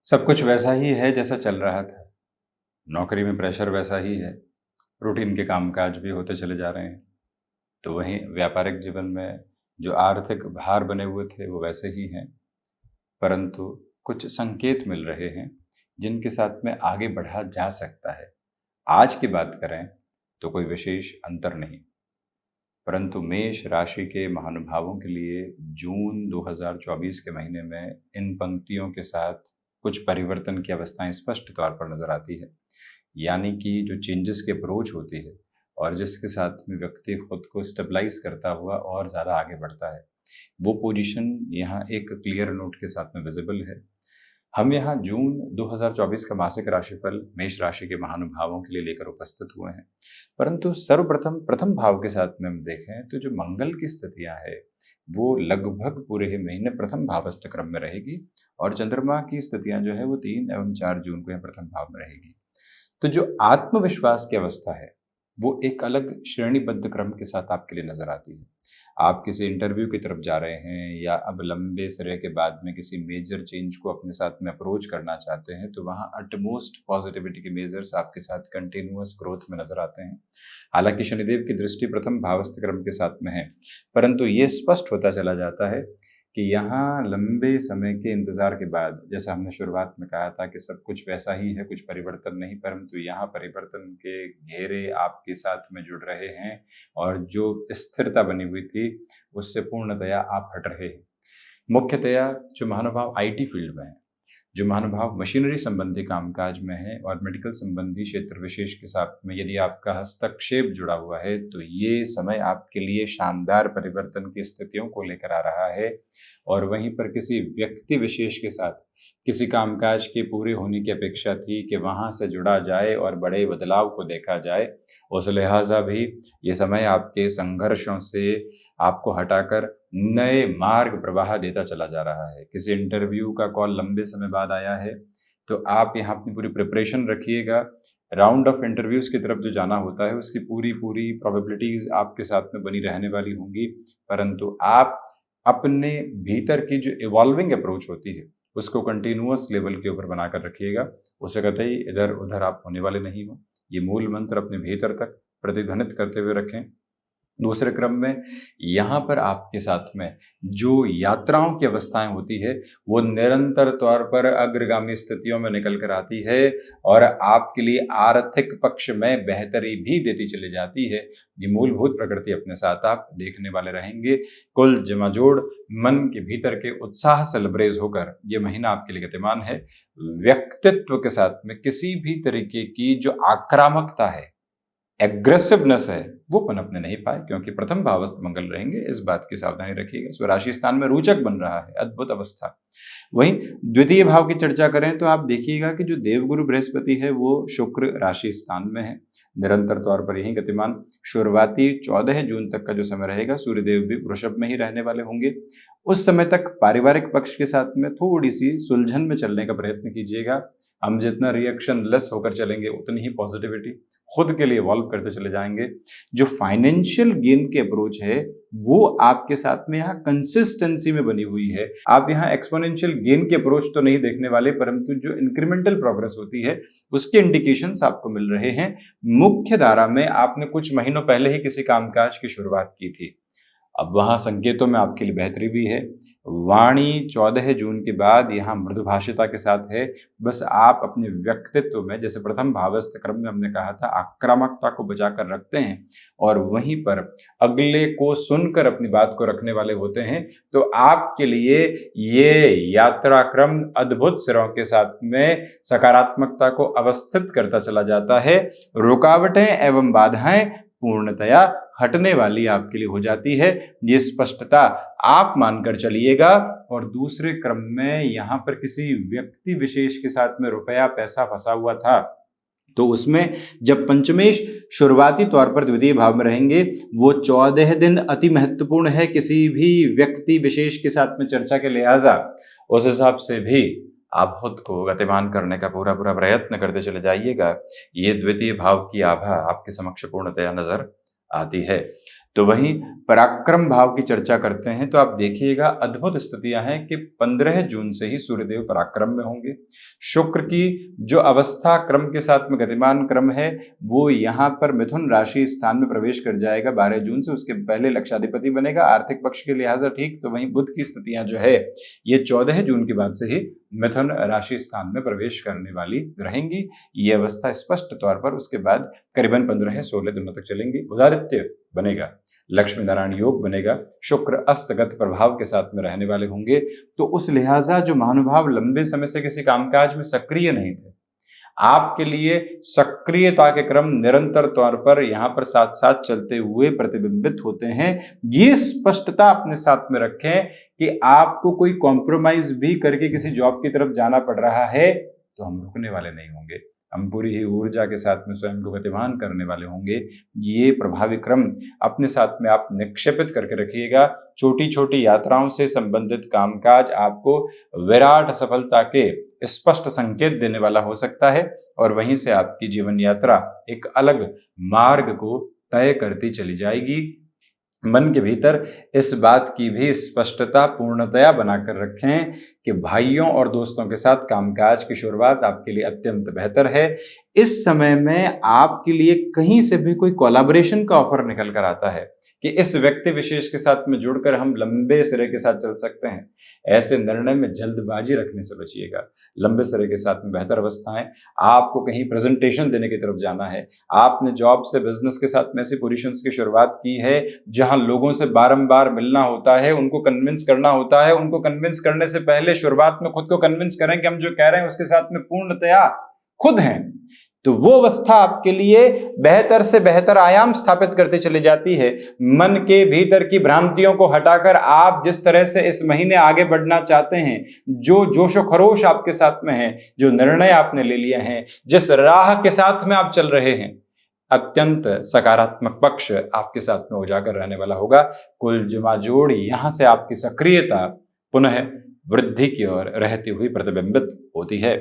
सब कुछ वैसा ही है जैसा चल रहा था। नौकरी में प्रेशर वैसा ही है, रूटीन के कामकाज भी होते चले जा रहे हैं। तो वहीं व्यापारिक जीवन में जो आर्थिक भार बने हुए थे वो वैसे ही हैं, परंतु कुछ संकेत मिल रहे हैं जिनके साथ में आगे बढ़ा जा सकता है। आज की बात करें तो कोई विशेष अंतर नहीं, परंतु मेष राशि के महानुभावों के लिए जून 2024 के महीने में इन पंक्तियों के साथ कुछ परिवर्तन की अवस्थाएं स्पष्ट तौर पर नजर आती है। यानी कि जो चेंजेस की अप्रोच होती है और जिसके साथ में व्यक्ति खुद को स्टेबलाइज करता हुआ और ज़्यादा आगे बढ़ता है, वो पोजीशन यहाँ एक क्लियर नोट के साथ में विजिबल है। हम यहाँ जून 2024 का मासिक राशिफल मेष राशि के महानुभावों के लिए लेकर उपस्थित हुए हैं, परंतु सर्वप्रथम प्रथम भाव के साथ में हम देखें तो जो मंगल की स्थितियां है वो लगभग पूरे ही महीने प्रथम भावस्थ क्रम में रहेगी और चंद्रमा की स्थितियां जो है वो 3 एवं 4 जून को यह प्रथम भाव में रहेगी। तो जो आत्मविश्वास की अवस्था है वो एक अलग श्रेणीबद्ध क्रम के साथ आपके लिए नजर आती है। आप किसी इंटरव्यू की तरफ जा रहे हैं या अब लंबे समय के बाद में किसी मेजर चेंज को अपने साथ में अप्रोच करना चाहते हैं, तो वहाँ अटमोस्ट पॉजिटिविटी के मेजर्स आपके साथ कंटिन्यूअस ग्रोथ में नजर आते हैं। हालांकि शनिदेव की दृष्टि प्रथम भावस्थ क्रम के साथ में है, परंतु ये स्पष्ट होता चला जाता है कि यहाँ लंबे समय के इंतजार के बाद, जैसा हमने शुरुआत में कहा था कि सब कुछ वैसा ही है, कुछ परिवर्तन नहीं, परंतु यहाँ परिवर्तन के घेरे आपके साथ में जुड़ रहे हैं और जो स्थिरता बनी हुई थी उससे पूर्णतया आप हट रहे हैं। मुख्यतया जो महानुभाव आईटी फील्ड में है, जो महानुभाव मशीनरी संबंधी कामकाज में है और मेडिकल संबंधी क्षेत्र विशेष के साथ में यदि आपका हस्तक्षेप जुड़ा हुआ है, तो ये समय आपके लिए शानदार परिवर्तन की स्थितियों को लेकर आ रहा है। और वहीं पर किसी व्यक्ति विशेष के साथ किसी कामकाज के पूरे होने की अपेक्षा थी कि वहां से जुड़ा जाए और बड़े बदलाव को देखा जाए, उस लिहाजा भी ये समय आपके संघर्षों से आपको हटाकर नए मार्ग प्रवाह देता चला जा रहा है। किसी इंटरव्यू का कॉल लंबे समय बाद आया है तो आप यहाँ अपनी पूरी प्रिपरेशन रखिएगा। राउंड ऑफ इंटरव्यूज की तरफ जो जाना होता है उसकी पूरी पूरी प्रोबेबिलिटीज आपके साथ में बनी रहने वाली होंगी, परंतु आप अपने भीतर की जो इवॉल्विंग अप्रोच होती है उसको कंटिन्यूअस लेवल के ऊपर बनाकर रखिएगा। उसे कतई इधर उधर आप होने वाले नहीं हो। ये मूल मंत्र अपने भीतर तक प्रतिध्वनित करते हुए रखें। दूसरे क्रम में यहाँ पर आपके साथ में जो यात्राओं की अवस्थाएं होती है वो निरंतर तौर पर अग्रगामी स्थितियों में निकल कर आती है और आपके लिए आर्थिक पक्ष में बेहतरी भी देती चली जाती है। ये मूलभूत प्रकृति अपने साथ आप देखने वाले रहेंगे। कुल जमाजोड़ मन के भीतर के उत्साह से लबरेज होकर ये महीना आपके लिए गतिमान है। व्यक्तित्व के साथ में किसी भी तरीके की जो आक्रामकता है, एग्रेसिवनेस है, वो पनपने नहीं पाए, क्योंकि प्रथम भावस्थ मंगल रहेंगे। इस बात की सावधानी रखिएगा। स्वराशि स्थान में रोचक बन रहा है, अद्भुत अवस्था। वहीं द्वितीय भाव की चर्चा करें तो आप देखिएगा कि जो देवगुरु बृहस्पति है वो शुक्र राशि स्थान में है, निरंतर तौर पर यही गतिमान। शुरुआती 14 जून तक का जो समय रहेगा सूर्यदेव भी वृषभ में ही रहने वाले होंगे। उस समय तक पारिवारिक पक्ष के साथ में थोड़ी सी सुलझन में चलने का प्रयत्न कीजिएगा। हम जितना रिएक्शन लेस होकर चलेंगे उतनी ही पॉजिटिविटी खुद के लिए इवॉल्व करते चले जाएंगे। जो फाइनेंशियल गेन की अप्रोच है वो आपके साथ में यहाँ कंसिस्टेंसी में बनी हुई है। आप यहाँ एक्सपोनेंशियल गेन की अप्रोच तो नहीं देखने वाले, परंतु जो इंक्रीमेंटल प्रोग्रेस होती है उसके इंडिकेशंस आपको मिल रहे हैं। मुख्य धारा में आपने कुछ महीनों पहले ही किसी कामकाज की शुरुआत की थी, अब वहां संकेतों में आपके लिए बेहतरी भी है। वाणी 14 जून के बाद यहाँ मृदुभाषिता के साथ है। बस आप अपने व्यक्तित्व में, जैसे प्रथम भावस्थ क्रम में हमने कहा था, आक्रामकता को बचा कर रखते हैं और वहीं पर अगले को सुनकर अपनी बात को रखने वाले होते हैं, तो आपके लिए ये यात्रा क्रम अद्भुत सिरों के साथ में सकारात्मकता को अवस्थित करता चला जाता है। रुकावटें एवं बाधाएं पूर्णतया हटने वाली आपके लिए हो जाती है। ये स्पष्टता आप मानकर चलिएगा। और दूसरे क्रम में यहाँ पर किसी व्यक्ति विशेष के साथ में रुपया पैसा फंसा हुआ था, तो उसमें जब पंचमेश शुरुआती तौर पर द्वितीय भाव में रहेंगे, वो 14 दिन अति महत्वपूर्ण है किसी भी व्यक्ति विशेष के साथ में चर्चा के लिहाजा। उस हिसाब से भी आप खुद को गतिमान करने का पूरा प्रयत्न करते चले जाइएगा। ये द्वितीय भाव की आभा आपके समक्ष पूर्णतया नजर आती है। तो वहीं पराक्रम भाव की चर्चा करते हैं तो आप देखिएगा अद्भुत स्थितियां हैं कि 15 जून से ही सूर्यदेव पराक्रम में होंगे। शुक्र की जो अवस्था क्रम के साथ में गतिमान क्रम है वो यहाँ पर मिथुन राशि स्थान में प्रवेश कर जाएगा 12 जून से, उसके पहले लक्षाधिपति बनेगा, आर्थिक पक्ष के लिहाजा ठीक। तो वहीं बुध की स्थितियां जो है ये 14 जून के बाद से ही मिथुन राशि स्थान में प्रवेश करने वाली रहेंगी। ये अवस्था स्पष्ट तौर पर उसके बाद करीबन 15-16 दिनों तक चलेंगी। उदारित्य बनेगा, लक्ष्मी नारायण योग बनेगा, शुक्र अस्तगत प्रभाव के साथ में रहने वाले होंगे। तो उस लिहाजा जो महानुभाव लंबे समय से किसी कामकाज में सक्रिय नहीं थे, आपके लिए सक्रियता के क्रम निरंतर तौर पर यहां पर साथ साथ चलते हुए प्रतिबिंबित होते हैं। ये स्पष्टता अपने साथ में रखें कि आपको कोई कॉम्प्रोमाइज भी करके किसी जॉब की तरफ जाना पड़ रहा है तो हम रुकने वाले नहीं होंगे, हम पूरी ही ऊर्जा के साथ में स्वयं को गतिमान करने वाले होंगे। ये प्रभावी क्रम अपने साथ में आप निक्षेपित करके रखिएगा। छोटी छोटी यात्राओं से संबंधित कामकाज आपको विराट सफलता के स्पष्ट संकेत देने वाला हो सकता है और वहीं से आपकी जीवन यात्रा एक अलग मार्ग को तय करती चली जाएगी। मन के भीतर इस बात की भी स्पष्टता पूर्णतया बनाकर रखें कि भाइयों और दोस्तों के साथ कामकाज की शुरुआत आपके लिए अत्यंत बेहतर है। इस समय में आपके लिए कहीं से भी कोई कोलैबोरेशन का ऑफर निकल कर आता है कि इस व्यक्ति विशेष के साथ में जुड़कर हम लंबे सिरे के साथ चल सकते हैं, ऐसे निर्णय में जल्दबाजी रखने से बचिएगा। लंबे सिरे के साथ में बेहतर अवस्थाएं, आपको कहीं प्रेजेंटेशन देने की तरफ जाना है, आपने जॉब से बिजनेस के साथ में ऐसी पोजीशंस की शुरुआत की है जहां लोगों से बारंबार मिलना होता है, उनको कन्विंस करना होता है। उनको कन्विंस करने से पहले शुरुआत में खुद को कन्विंस करें कि हम जो कह रहे हैं उसके साथ में पूर्णतया खुद हैं, तो वो अवस्था आपके लिए बेहतर से बेहतर आयाम स्थापित करती चली जाती है। मन के भीतर की भ्रांतियों को हटाकर आप जिस तरह से इस महीने आगे बढ़ना चाहते हैं, जो जोशो खरोश आपके साथ में है, जो निर्णय आपने ले लिए हैं, जिस राह के साथ में आप चल रहे हैं, अत्यंत सकारात्मक पक्ष आपके साथ में उजागर रहने वाला होगा। कुल जमा जोड़ यहां से आपकी सक्रियता पुनः वृद्धि की ओर रहती हुई प्रतिबिंबित होती है।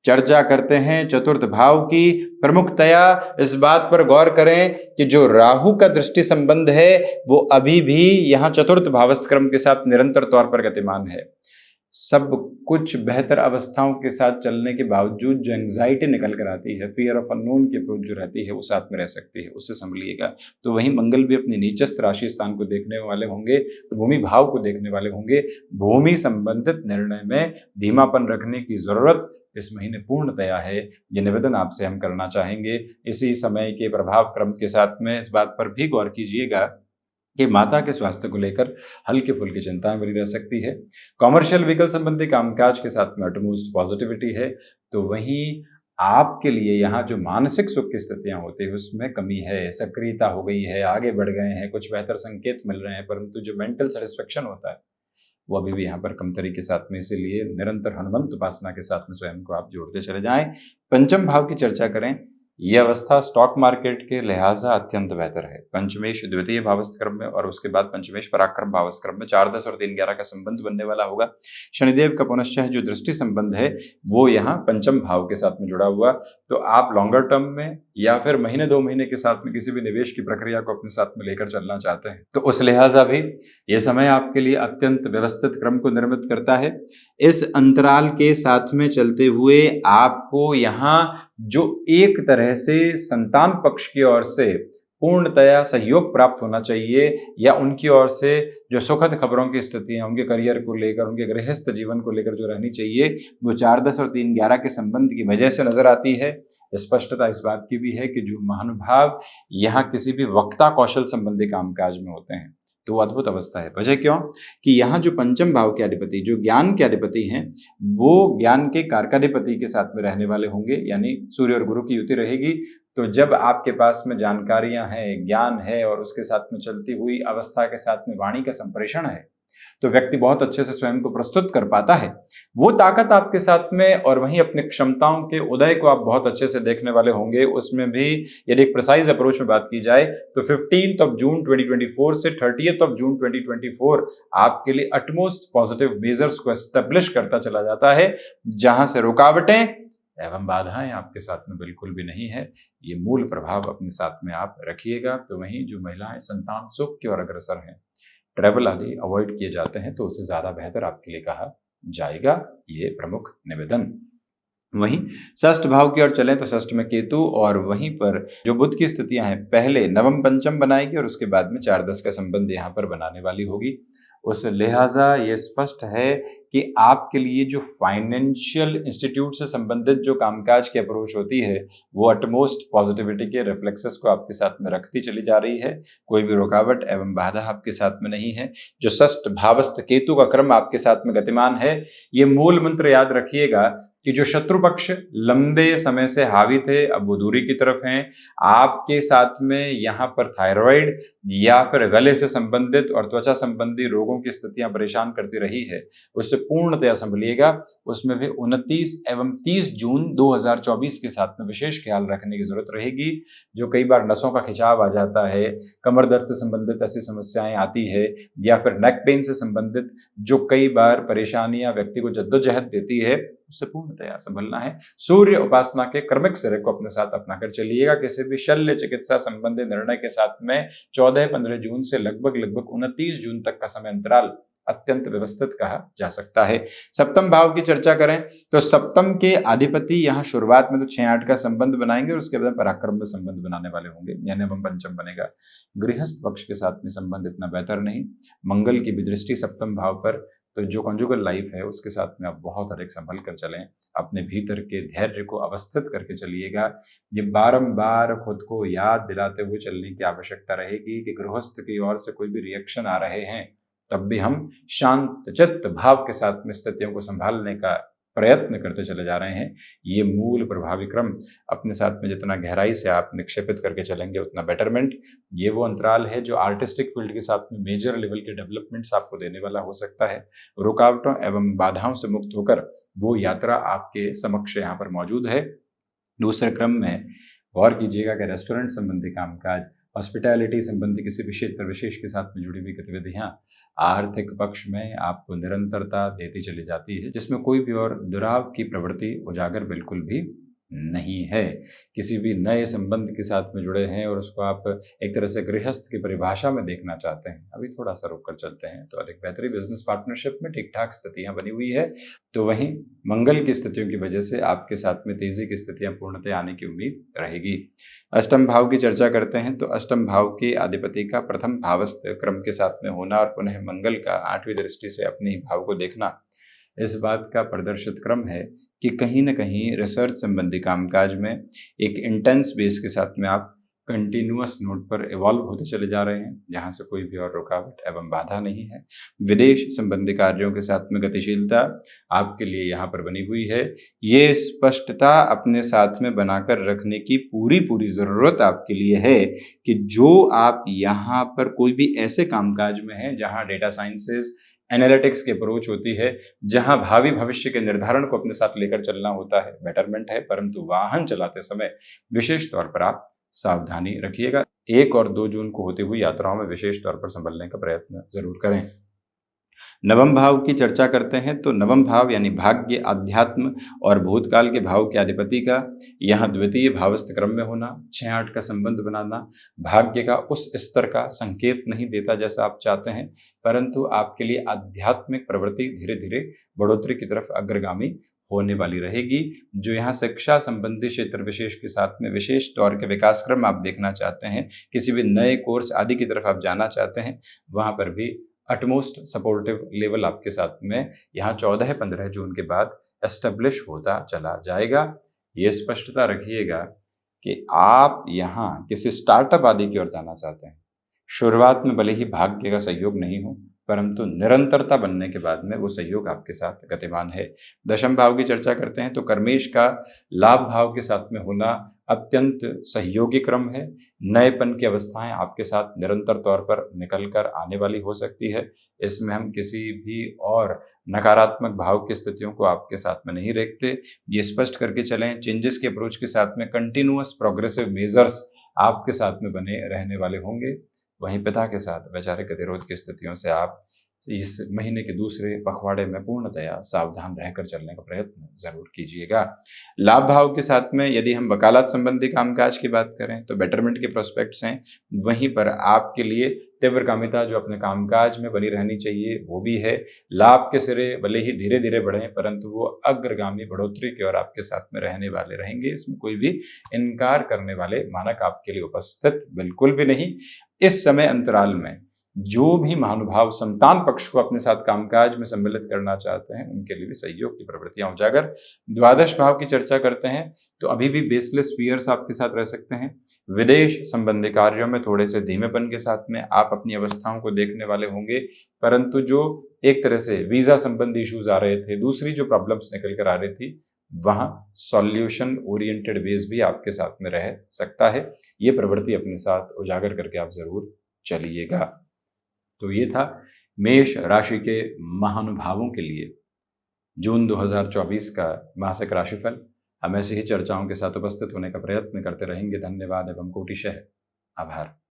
चर्चा करते हैं चतुर्थ भाव की। प्रमुखतया इस बात पर गौर करें कि जो राहु का दृष्टि संबंध है वो अभी भी यहाँ चतुर्थ भावस्थ क्रम के साथ निरंतर तौर पर गतिमान है। सब कुछ बेहतर अवस्थाओं के साथ चलने के बावजूद जो एंग्जाइटी निकल कर आती है, फियर ऑफ अननोन की अप्रोच जो रहती है वो साथ में रह सकती है, उससे संभलिएगा। तो वहीं मंगल भी अपने नीचस्थ राशि स्थान को देखने वाले होंगे, भूमि भाव को देखने वाले होंगे। भूमि संबंधित निर्णय में धीमापन रखने की जरूरत इस महीने पूर्णतया है। ये निवेदन आपसे हम करना चाहेंगे। इसी समय के प्रभाव क्रम के साथ में इस बात पर भी गौर कीजिएगा कि माता के स्वास्थ्य को लेकर हल्की फुल्की चिंताएं बनी रह सकती है। कॉमर्शियल व्हीकल संबंधी कामकाज के साथ में अटमोस्ट पॉजिटिविटी है। तो वहीं आपके लिए यहाँ जो मानसिक सुख की स्थितियां होती है उसमें कमी है, सक्रियता हो गई है, आगे बढ़ गए हैं, कुछ बेहतर संकेत मिल रहे हैं, परंतु जो मेंटल सेटिस्फेक्शन होता है वो अभी भी यहाँ पर कमतरी के साथ में, इसीलिए निरंतर हनुमंत उपासना के साथ में स्वयं को आप जोड़ते चले जाएं। पंचम भाव की चर्चा करें। यह अवस्था स्टॉक मार्केट के लिहाजा अत्यंत बेहतर है। पंचमेश द्वितीय भावस्थ क्रम में और उसके बाद पंचमेश पराक्रम भावस्थ क्रम में 4, 10 और 3, 11 का संबंध बनने वाला होगा। शनिदेव का पुनश्च जो दृष्टि संबंध है वो यहाँ पंचम भाव के साथ में जुड़ा हुआ। तो आप लॉन्गर टर्म में या फिर महीने 2 महीने के साथ में किसी भी निवेश की प्रक्रिया को अपने साथ में लेकर चलना चाहते हैं तो उस लिहाजा भी ये समय आपके लिए अत्यंत व्यवस्थित क्रम को निर्मित करता है। इस अंतराल के साथ में चलते हुए आपको यहाँ जो एक तरह से संतान पक्ष की ओर से पूर्णतया सहयोग प्राप्त होना चाहिए या उनकी ओर से जो सुखद खबरों की स्थितियां उनके करियर को लेकर, उनके गृहस्थ जीवन को लेकर जो रहनी चाहिए वो 4, 10 और 3, 11 के संबंध की वजह से नजर आती है। स्पष्टता इस बात की भी है कि जो महानुभाव यहाँ किसी भी वक्ता कौशल संबंधी कामकाज में होते हैं तो अद्भुत अवस्था है। वजह क्यों कि यहाँ जो पंचम भाव के अधिपति, जो ज्ञान के अधिपति हैं, वो ज्ञान के कारकाधिपति के साथ में रहने वाले होंगे, यानी सूर्य और गुरु की युति रहेगी। तो जब आपके पास में जानकारियां हैं, ज्ञान है और उसके साथ में चलती हुई अवस्था के साथ में वाणी का संप्रेषण है तो व्यक्ति बहुत अच्छे से स्वयं को प्रस्तुत कर पाता है। वो ताकत आपके साथ में और वहीं अपनी क्षमताओं के उदय को आप बहुत अच्छे से देखने वाले होंगे। उसमें भी यदि एक प्रिसाइज अप्रोच में बात की जाए तो 15 जून 2024 से 30 जून 2024 आपके लिए अटमोस्ट पॉजिटिव मेजर्स को एस्टेब्लिश करता चला जाता है, जहां से रुकावटें एवं बाधाएं आपके साथ में बिल्कुल भी नहीं है। ये मूल प्रभाव अपने साथ में आप रखिएगा। तो वहीं जो महिलाएं संतान सुख की ओर अग्रसर हैं, ट्रैवल आदि अवॉइड किए जाते हैं, तो उससे ज़्यादा बेहतर आपके लिए कहा जाएगा। ये प्रमुख निवेदन। वहीं षष्ठ भाव की ओर चलें तो षष्ठ में केतु, और वहीं पर जो बुध की स्थितियां हैं, पहले नवम पंचम बनाएगी और उसके बाद में 4-10 का संबंध यहाँ पर बनाने वाली होगी। उस लिहाजा ये स्पष्ट है कि आपके लिए जो फाइनेंशियल इंस्टीट्यूट से संबंधित जो कामकाज की अप्रोच होती है, वो अटमोस्ट पॉजिटिविटी के रिफ्लेक्सेस को आपके साथ में रखती चली जा रही है। कोई भी रुकावट एवं बाधा आपके साथ में नहीं है। जो षष्ठ भावस्थ केतु का क्रम आपके साथ में गतिमान है, ये मूल मंत्र याद रखिएगा कि जो शत्रु पक्ष लंबे समय से हावी थे, अब वो दूरी की तरफ हैं। आपके साथ में यहाँ पर थायराइड या फिर गले से संबंधित और त्वचा संबंधी रोगों की स्थितियां परेशान करती रही है, उससे पूर्णतया संभलिएगा। उसमें भी 29 एवं 30 जून 2024 के साथ में विशेष ख्याल रखने की जरूरत रहेगी। जो कई बार नसों का खिंचाव आ जाता है, कमर दर्द से संबंधित ऐसी समस्याएं आती है, या फिर नेक पेन से संबंधित जो कई बार परेशानियां व्यक्ति को जद्दोजहद देती है, उससे पूर्णतया संभलना है। सूर्य उपासना के क्रमिक सिरे को अपने साथ अपना कर चलिएगा। किसी भी शल्य चिकित्सा संबंधी निर्णय के साथ में 14-15 जून से लगभग 29 जून तक का समय अंतराल अत्यंत व्यवस्थित कहा जा सकता है। सप्तम भाव की चर्चा करें तो सप्तम के अधिपति यहाँ शुरुआत में तो 6-8 का संबंध बनाएंगे और उसके बाद पराक्रम में संबंध बनाने वाले होंगे, यानी नवम पंचम बनेगा। गृहस्थ पक्ष के साथ में संबंध इतना बेहतर नहीं। मंगल की भी दृष्टि सप्तम भाव पर, तो जो कंजुगल लाइफ है उसके साथ में आप बहुत अधिक संभल कर चलें। अपने भीतर के धैर्य को अवस्थित करके चलिएगा। ये बारंबार खुद को याद दिलाते हुए चलने की आवश्यकता रहेगी कि गृहस्थ की ओर से कोई भी रिएक्शन आ रहे हैं, तब भी हम शांत चित्त भाव के साथ में स्थितियों को संभालने का प्रयत्न करते चले जा रहे हैं। ये मूल प्रभावी क्रम अपने साथ में जितना गहराई से आप निक्षेपित करके चलेंगे उतना बेटरमेंट। ये वो अंतराल है जो आर्टिस्टिक फील्ड के साथ में मेजर लेवल के डेवलपमेंट्स आपको देने वाला हो सकता है। रुकावटों एवं बाधाओं से मुक्त होकर वो यात्रा आपके समक्ष यहाँ पर मौजूद है। दूसरे क्रम में गौर कीजिएगा कि रेस्टोरेंट संबंधी कामकाज, हॉस्पिटैलिटी संबंधी किसी भी क्षेत्र विशेष के साथ में जुड़ी हुई गतिविधियां आर्थिक पक्ष में आपको निरंतरता देती चली जाती है, जिसमें कोई भी और दुराव की प्रवृत्ति उजागर बिल्कुल भी नहीं है। किसी भी नए संबंध के साथ में जुड़े हैं और उसको आप एक तरह से गृहस्थ की परिभाषा में देखना चाहते हैं, अभी थोड़ा सा रुक कर चलते हैं तो अधिक बेहतरी। बिजनेस पार्टनरशिप में ठीक ठाक स्थितियां बनी हुई है। तो वहीं मंगल की स्थितियों की वजह से आपके साथ में तेजी की स्थितियां पूर्णतः आने की उम्मीद रहेगी। अष्टम भाव की चर्चा करते हैं तो अष्टम भाव के अधिपति का प्रथम भावस्थ क्रम के साथ में होना और पुनः मंगल का 8वीं दृष्टि से अपने ही भाव को देखना इस बात का प्रदर्शित क्रम है कि कहीं न कहीं रिसर्च संबंधी कामकाज में एक इंटेंस बेस के साथ में आप कंटिन्यूअस नोट पर इवॉल्व होते चले जा रहे हैं, जहां से कोई भी और रुकावट एवं बाधा नहीं है। विदेश संबंधी कार्यों के साथ में गतिशीलता आपके लिए यहाँ पर बनी हुई है। ये स्पष्टता अपने साथ में बनाकर रखने की पूरी ज़रूरत आपके लिए है कि जो आप यहाँ पर कोई भी ऐसे कामकाज में हैं जहाँ डेटा साइंसेज एनालिटिक्स की अप्रोच होती है, जहां भावी भविष्य के निर्धारण को अपने साथ लेकर चलना होता है, बेटरमेंट है, परंतु वाहन चलाते समय विशेष तौर पर आप सावधानी रखिएगा। 1 और 2 जून को होती हुई यात्राओं में विशेष तौर पर संभलने का प्रयत्न जरूर करें। नवम भाव की चर्चा करते हैं तो नवम भाव यानी भाग्य, अध्यात्म और भूतकाल के भाव के अधिपति का यहाँ द्वितीय भावस्थ क्रम में होना, 6-8 का संबंध बनाना भाग्य का उस स्तर का संकेत नहीं देता जैसा आप चाहते हैं, परंतु आपके लिए आध्यात्मिक प्रवृत्ति धीरे धीरे बढ़ोतरी की तरफ अग्रगामी होने वाली रहेगी। जो यहाँ शिक्षा संबंधी क्षेत्र विशेष के साथ में विशेष तौर के विकास क्रम आप देखना चाहते हैं, किसी भी नए कोर्स आदि की तरफ आप जाना चाहते हैं, वहाँ पर भी अटमोस्ट सपोर्टिव लेवल आपके साथ में यहाँ 14-15 जून के बाद एस्टेब्लिश होता चला जाएगा। ये स्पष्टता रखिएगा कि आप यहाँ किसी स्टार्टअप आदि की ओर जाना चाहते हैं। शुरुआत में भले ही भाग्य का सहयोग नहीं हो, परंतु निरंतरता बनने के बाद में वो सहयोग आपके साथ गतिमान है। दशम भाव की चर्चा करते हैं तो कर्मेश का लाभ भाव के साथ में होना अत्यंत सहयोगी क्रम है। नएपन की अवस्थाएं आपके साथ निरंतर तौर पर निकल कर आने वाली हो सकती है। इसमें हम किसी भी और नकारात्मक भाव की स्थितियों को आपके साथ में नहीं देखते। ये स्पष्ट करके चलें, चेंजेस के अप्रोच के साथ में कंटिन्यूअस प्रोग्रेसिव मेजर्स आपके साथ में बने रहने वाले होंगे। वहीं पिता के साथ वैचारिक गतिरोध की स्थितियों से आप इस महीने के दूसरे पखवाड़े में पूर्णतया सावधान रहकर चलने का प्रयत्न जरूर कीजिएगा। लाभ भाव के साथ में यदि हम वकालत संबंधी कामकाज की बात करें तो बेटरमेंट के प्रोस्पेक्ट्स हैं। वहीं पर आपके लिए तीव्रकामिता जो अपने कामकाज में बनी रहनी चाहिए वो भी है। लाभ के सिरे भले ही धीरे धीरे बढ़ें परंतु वो अग्रगामी बढ़ोतरी की ओर आपके साथ में रहने वाले रहेंगे, इसमें कोई भी इनकार करने वाले मानक आपके लिए उपस्थित बिल्कुल भी नहीं। इस समय अंतराल में जो भी महानुभाव संतान पक्ष को अपने साथ कामकाज में सम्मिलित करना चाहते हैं उनके लिए भी सहयोग की प्रवृत्तियां उजागर। द्वादश भाव की चर्चा करते हैं तो अभी भी बेसलेस फियर्स आपके साथ रह सकते हैं। विदेश संबंधी कार्यों में थोड़े से धीमेपन के साथ में आप अपनी अवस्थाओं को देखने वाले होंगे, परंतु जो एक तरह से वीजा संबंधी इश्यूज आ रहे थे, दूसरी जो प्रॉब्लम्स निकल कर आ रही थी, वहां सॉल्यूशन ओरिएंटेड बेस भी आपके साथ में रह सकता है। ये प्रवृत्ति अपने साथ उजागर करके आप जरूर चलिएगा। तो ये था मेष राशि के महानुभावों के लिए जून 2024 का मासिक राशिफल। हम ऐसी ही चर्चाओं के साथ उपस्थित होने का प्रयत्न करते रहेंगे। धन्यवाद एवं कोटिशः आभार।